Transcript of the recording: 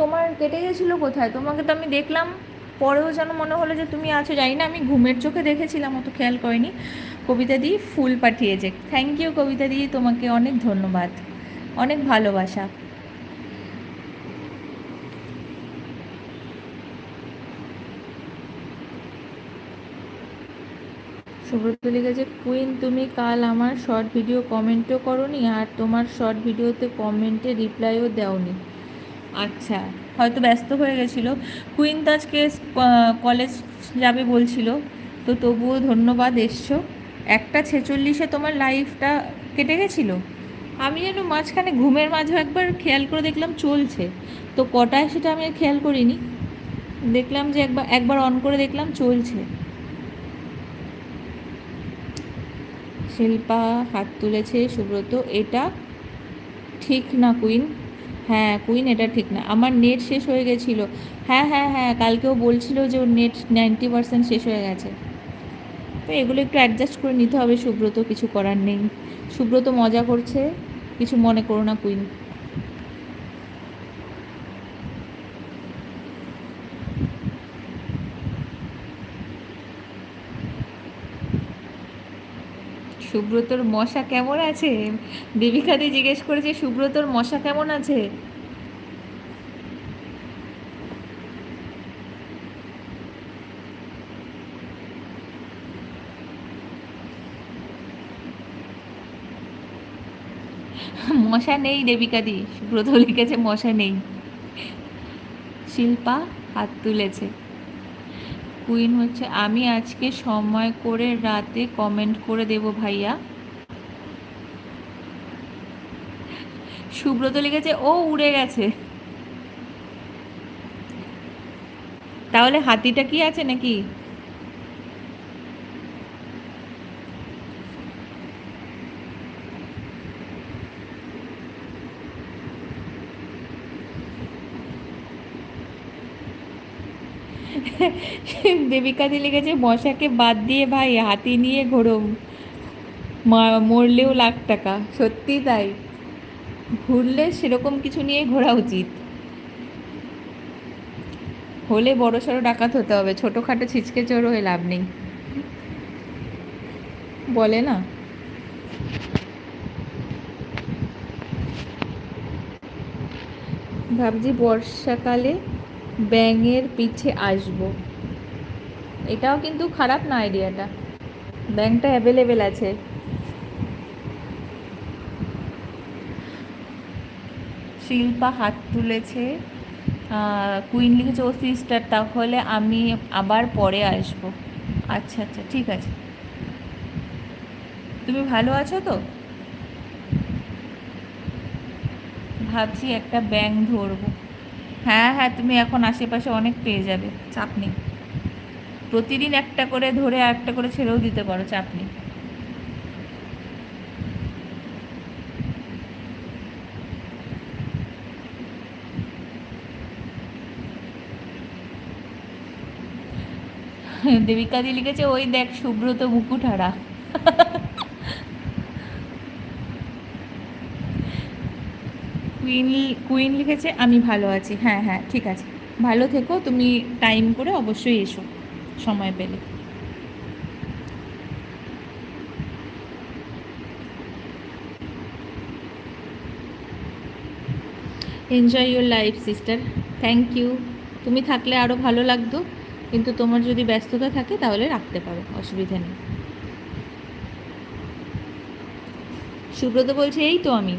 তোমার কেটে গেছিলো কোথায়? তোমাকে তো আমি দেখলাম, পরেও যেন মনে হলো যে তুমি আছো, জানি না, আমি ঘুমের চোখে দেখেছিলাম, অত খেয়াল করিনি। কবিতা দি ফুল পাঠিয়েছে, থ্যাংক ইউ কবিতা দি, তোমাকে অনেক ধন্যবাদ, অনেক ভালোবাসা। সুব্রত লিখেছে, কুইন তুমি কাল আমার শর্ট ভিডিও কমেন্টও করোনি, আর তোমার শর্ট ভিডিওতে কমেন্টে রিপ্লাইও দেওনি। আচ্ছা, হয়তো ব্যস্ত হয়ে গেছিলো। কুইন তো আজকে কলেজ যাবে বলছিল, তো তবুও ধন্যবাদ এসছো। 1:46 তোমার লাইফটা কেটে গেছিলো। আমি যেন মাঝখানে ঘুমের মাঝেও একবার খেয়াল করে দেখলাম চলছে, তো কটায় সেটা আমি আর খেয়াল করিনি। দেখলাম যে একবার একবার অন করে দেখলাম চলছে। শিল্পা হাত তুলেছে। সুব্রত, এটা ঠিক না কুইন। হ্যাঁ কুইন, এটা ঠিক না, আমার নেট শেষ হয়ে গেছিলো। হ্যাঁ হ্যাঁ হ্যাঁ, কালকেও বলছিল যে ওর নেট 90% শেষ হয়ে গেছে। তো এগুলো একটু অ্যাডজাস্ট করে নিতে হবে সুব্রত, কিছু করার নেই। সুব্রত মজা করছে, কিছু মনে করো না কুইন। সুব্রতর মশা কেমন আছে? দেবিকাদি জিজ্ঞেস করেছে সুব্রতর মশা কেমন আছে। মশা নেই দেবিকাদি, সুব্রত লিখেছে মশা নেই। শিল্পা হাত তুলেছে। কুইন হচ্ছে, আমি আজকে সময় করে রাতে কমেন্ট করে দেব ভাইয়া। সুব্রত লিখেছে ও উড়ে গেছে। তাহলে হাতিটা কি আছে নাকি? দেবিকাদি লিখেছে, মশাকে বাদ দিয়ে ভাই হাতি নিয়ে ঘোরো, মরলেও লাখ টাকা। সত্যি তাই, ঘুরলে সেরকম কিছু নিয়ে ঘোরা উচিত। হলে বড় সড়ো ডাকাত হতে হবে, ছোটোখাটো ছিচকে চোর হয়ে লাভ নেই, বলে না। ভাবছি বর্ষাকালে ব্যাঙের পিঠে আসবো। এটাও কিন্তু খারাপ না আইডিয়াটা, ব্যাঙটা অ্যাভেলেবেল আছে। শিল্পা হাত তুলেছে। কুইন লিখেছে ও সিস্টার, তাহলে আমি আবার পরে আসবো। আচ্ছা আচ্ছা, ঠিক আছে। তুমি ভালো আছো তো? ভাবছি একটা ব্যাঙ ধরবো। হ্যাঁ হ্যাঁ, তুমি এখন আশেপাশে অনেক পেয়ে যাবে, চাপ নেই। প্রতিদিন একটা করে ধরে আর একটা করে ছেড়েও দিতে পারো, চাপ নেই। দেবিকাদি লিখেছে, ওই দেখ সুব্রত মুকুটহারা। কুইন কুইন লিখেছে, আমি ভালো আছি। হ্যাঁ হ্যাঁ, ঠিক আছে, ভালো থেকো তুমি, টাইম করে অবশ্যই এসো সময় পেলে। Enjoy your life sister, thank you. তুমি থাকলে আরও ভালো লাগতো, কিন্তু তোমার যদি ব্যস্ততা থাকে তাহলে রাখতে পারো, অসুবিধা নেই। সুব্রত বলছে, এই তো আমি।